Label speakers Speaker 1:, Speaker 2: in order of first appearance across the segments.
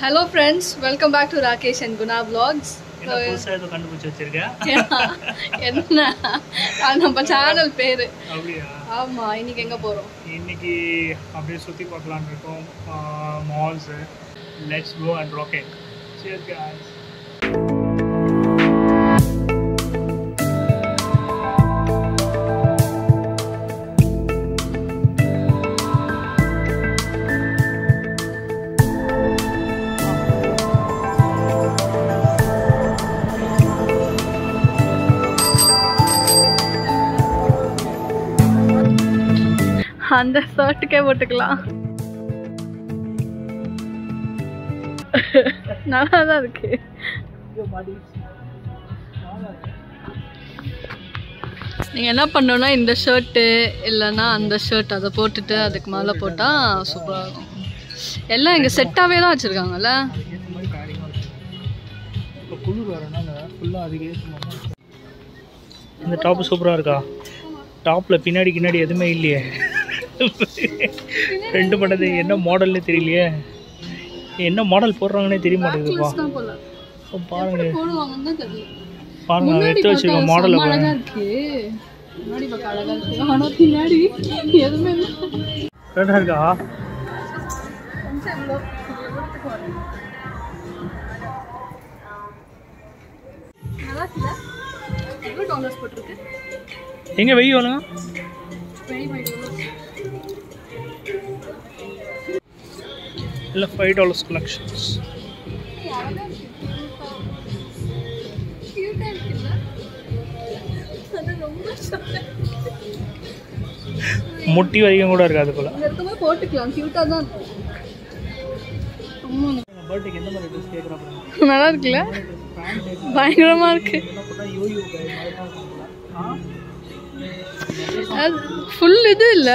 Speaker 1: Hello friends, welcome back to Rakesh and Guna vlogs.
Speaker 2: என்ன புதுசா ஏதோ கண்டுபிடிச்சு வச்சிருக்க?
Speaker 1: என்ன நம்ம சேனல் பேரு.
Speaker 2: அப்படியே.
Speaker 1: ஆமா, இன்னைக்கு எங்க போறோம்?
Speaker 2: இன்னைக்கு அப்படியே சுத்தி பார்க்கலாம்னு இருக்கோம். malls. Let's go and rock it. Cheers guys.
Speaker 1: அந்த ஷர்ட்டுக்கே போட்டுக்கலாம். நல்லா தான் இருக்கு. நீங்க என்ன பண்ணணும்னா இந்த ஷர்ட்டு இல்லைன்னா அந்த ஷர்ட் அதை போட்டுட்டு அதுக்கு மேலே போட்டால் சூப்பராக இருக்கும். எல்லாம் இங்கே செட்டாகவே தான் வச்சுருக்காங்கல்ல.
Speaker 2: இந்த டாப் சூப்பராக இருக்கா? டாப்பில் பின்னாடி எதுவுமே இல்லையே. ரெண்டு பண்ணது என்ன மாடல்னே தெரியலையே. என்ன மாடல் போடுறாங்கன்னே தெரிய மாட்டேங்குதுப்பா. பாருங்க பாருங்க, எடுத்து வச்சிருக்க மாடல் இருக்கா? எங்க வெய் வேணுங்க? இல்ல $5 collections. முட்டி வரைக்கும் கூட இருக்கு. அதுக்குள்ள
Speaker 1: போட்டுக்கலாம். கியூட்டா தான் இருக்கும்.
Speaker 2: பர்த்டேக்கு எந்த மாதிரி ட்ரெஸ் கேக்குறாங்க?
Speaker 1: நல்லா இருக்குல்ல? பயங்கரமா இருக்கு. ஃபுல் இது இல்ல,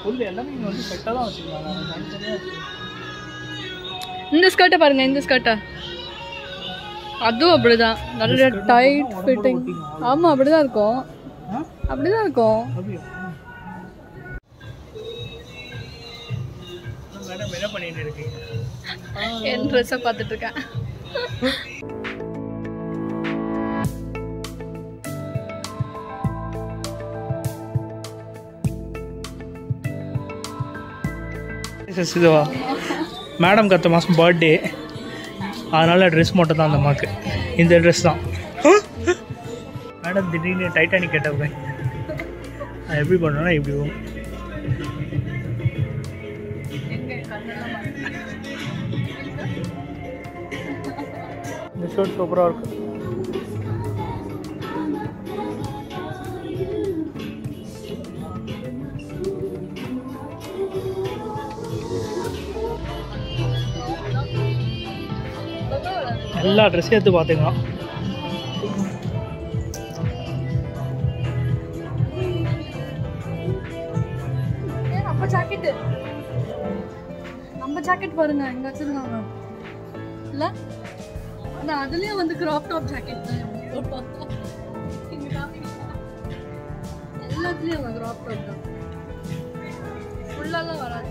Speaker 2: ஃபுல் எல்லாமே இங்க வந்து செட்டா தான் வச்சிருக்காங்க.
Speaker 1: இந்த ஸ்கர்ட்டை பாருங்க, இந்த ஸ்கர்ட்டை அதுவும் அப்படிதான் நல்ல டைட் ஃபிட்டிங். ஆமா அப்படிதான் இருக்கும், அப்படிதான் இருக்கும்.
Speaker 2: மேடம் என்ன பண்ணிட்டு இருக்கீங்க?
Speaker 1: என் ட்ரெஸ்ஸை பார்த்துட்டு இருக்கேன்.
Speaker 2: இதுவா மேடம் கத்த மாதம் பர்த்டே, அதனால் ட்ரெஸ் மட்டும் தான் அந்த அம்மாவுக்கு. இந்த ட்ரெஸ் தான். மேடம் திடீர்னு டைட்டானிக் கேட்டப்ப நான் எப்படி பண்ணுறேன்னா இப்படி இந்த ஷர்ட் சூப்பராக இருக்கும். எல்லா ட்ரெஸ்ஸையும் எடுத்து பார்த்துக்கலாம்.
Speaker 1: நம்ம ஜாக்கெட் பாருங்க, எங்க வச்சிருக்காங்க இல்ல? ஆனா அதுலயும் வந்து கிராப் டாப் ஜாக்கெட் தான் எல்லாத்துலயும் கிராப் டாப் தான். ஃபுல்லாலாம் வராது.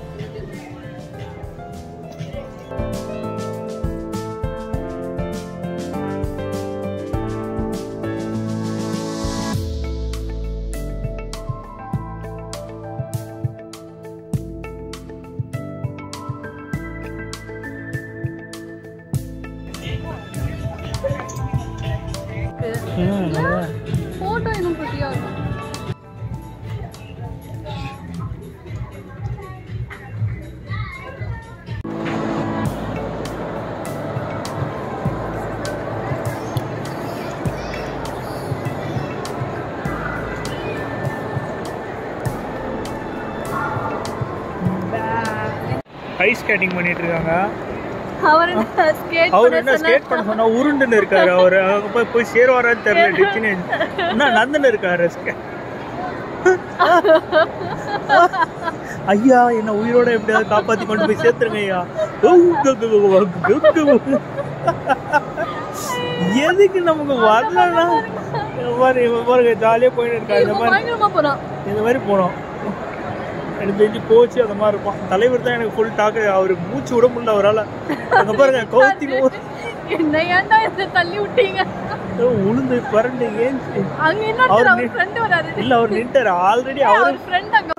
Speaker 1: போட்டோ இன்னும் pretty-ஆ இருக்கும்.
Speaker 2: ஐஸ் ஸ்கேட்டிங் பண்ணிட்டு இருக்காங்க.
Speaker 1: அவர் என்ன
Speaker 2: ஸ்கேட் பண்ண சொன்னா உருண்டுன்னு இருக்காரு. அவர் அங்க போய் சேருவாரான்னு தெரியல. டிச்சினே என்ன நந்துன்னு இருக்காரு. ஐயா என்ன உயிரோட எப்படியாவது காப்பாத்தி கொண்டு போய் சேர்த்துருங்க ஐயா. எதுக்கு நமக்கு வரலன்னா பாருங்க ஜாலியா போயிட்டு இருக்காரு. இந்த மாதிரி போனோம். எனக்கு தெரிஞ்சு கோச்சு அந்த மாதிரி இருப்பான். தலைவர் தான் எனக்கு ஃபுல் டாக்கு. அவர் மூச்சு விட முடியல அவரால். அங்க பாருங்க கவுத்தி
Speaker 1: என்ன ஏன்டா இத தள்ளி விட்டீங்க
Speaker 2: உளுந்து பரண்டு ஏன்
Speaker 1: அங்க இன்னொரு ஃப்ரெண்ட் வராரு
Speaker 2: இல்ல அவர் நின்றாரு ஆல்ரெடி அவர்
Speaker 1: ஃப்ரெண்ட் அங்க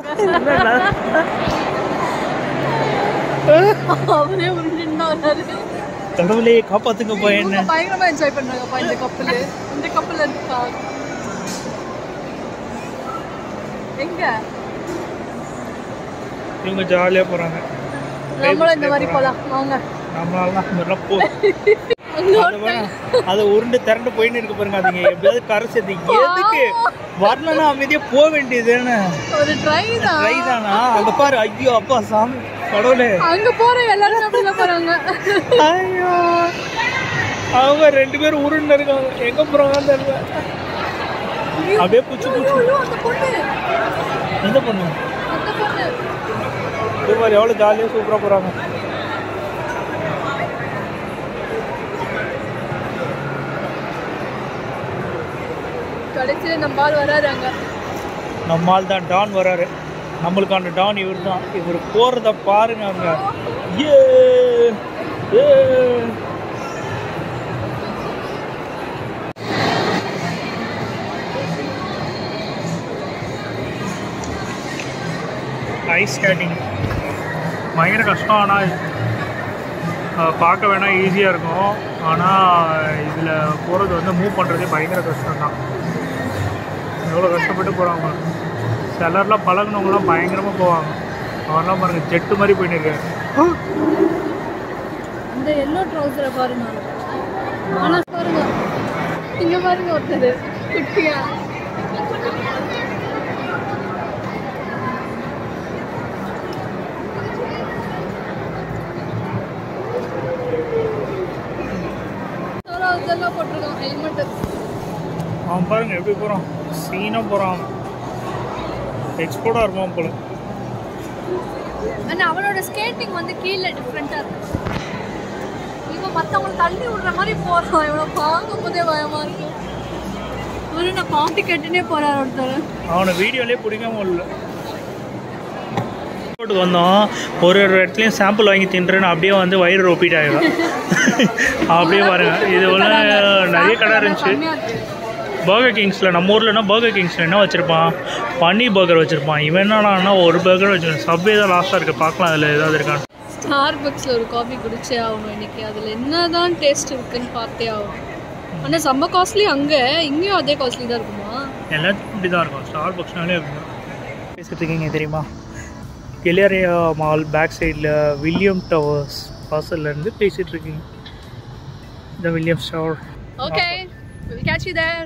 Speaker 1: அவரே உருண்டுனா வராரு
Speaker 2: கடவுளே காப்பாத்துங்கப்பா என்ன
Speaker 1: பயங்கரமா என்ஜாய் பண்ணாங்கப்பா இந்த கப்பல் இருக்கா எங்க
Speaker 2: இவங்க ஜாலியா போறாங்க
Speaker 1: நம்மளும் இந்த மாதிரி போலாம் வாங்க
Speaker 2: நம்மளால போ அதை உருண்டு திரண்டு போயின்னு இருக்கு பாருங்க அதுங்க எப்படியாவது கரை சேர்த்து எதுக்கு வரலன்னா அமைதியா போக வேண்டியது
Speaker 1: ஒரு ட்ரை
Speaker 2: தானா அங்க பாரு ஐயோ அப்பா சாமி கடவுளே
Speaker 1: அங்க போற எல்லாரும் அப்படிதான் போறாங்க
Speaker 2: ஐயோ அவங்க 2 பேரும் உருண்டு இருக்காங்க எங்க போறாங்கன்னு தெரியல அப்படியே புச்சு எந்த பொண்ணு எவ்வளவு ஜாலியா சூப்பரா போறாங்க
Speaker 1: கடைசியில நம்ம ஆள் வராருங்க
Speaker 2: நம்ம ஆள் தான் டான் வராரு நம்மளுக்கான டான் இவர் தான் இவர் போறத பாருங்க அங்க ஐஸ் ஸ்கேட்டிங் பயங்கர கஷ்டம் ஆனால் பார்க்க வேணால் ஈஸியாக இருக்கும் ஆனால் இதில் போகிறது வந்து மூவ் பண்ணுறதே பயங்கர கஷ்டம் தான் எவ்வளோ கஷ்டப்பட்டு போகிறாங்க சிலர்லாம் பழகினவங்களாம் பயங்கரமாக போவாங்க அவரெல்லாம் பாருங்க ஜெட்டு மாதிரி போயிட்டு இருக்காரு
Speaker 1: இந்த எல்லோ ட்ரௌசரை பாருங்க ஆனால் பாருங்க இங்கே பாருங்க ஒருத்தர் குட்டியா போட்டிருக்கான் ஹெல்மெட்
Speaker 2: அவன் பாருங்க எப்படி போகிறான் சீனாக போகிறான் எக்ஸ்போர்ட்டாக இருப்பான் போல
Speaker 1: ஆனால் அவனோட ஸ்கேட்டிங் வந்து கீழே டிஃப்ரெண்ட்டாக இருக்கும் இவன் மற்றவங்களை தள்ளி விடுற மாதிரி போகிறான் இவனை பார்க்கும் போதே பயமாக இருக்கும் ஒரு நான் பாட்டு கேட்டுனே போகிறார் ஒருத்தர்
Speaker 2: அவனை வீடியோலேயே பிடிக்காம இல்லை வந்தோம் ஒரு இடத்துலையும் சாம்பிள் வாங்கி தின்றேன்னு அப்படியே வந்து வயிறு ரொப்பிட் ஆகிடும் அப்படியே பாருங்க இது உள்ள நிறைய கடை இருந்துச்சு பர்கர் கிங்ஸில் நம்ம ஊர்லன்னா பர்கர் கிங்ஸில் என்ன வச்சுருப்பான் பன்னீர் பர்கர் வச்சுருப்பான் இவன் என்னன்னா ஒரு பர்கர் வச்சுருக்கேன் சப்வே தான் லாஸ்ட்டாக இருக்குது பார்க்கலாம் அதில் ஏதாவது இருக்கான்னு
Speaker 1: ஸ்டார்பக்ஸில் ஒரு காஃபி குடிச்சே ஆகணும் இன்னைக்கு அதில் என்ன தான் டேஸ்ட் இருக்குன்னு பார்த்தே ஆகணும் ஆனால் செம்ம காஸ்ட்லி அங்கே இங்கேயும் அதே காஸ்ட்லி தான் இருக்குமா
Speaker 2: எல்லாத்துக்கும் இப்படி தான் இருக்கும் ஸ்டார்பக்ஸ்னாலே அப்படி தான் பேசிட்டுருக்கீங்க தெரியுமா கெலேரியா மால் பேக் சைடில் வில்லியம் டவர்ஸ் வாசல்லேருந்து பேசிகிட்டு இருக்கீங்க இந்த Williams tower
Speaker 1: Okay, we'll catch you there.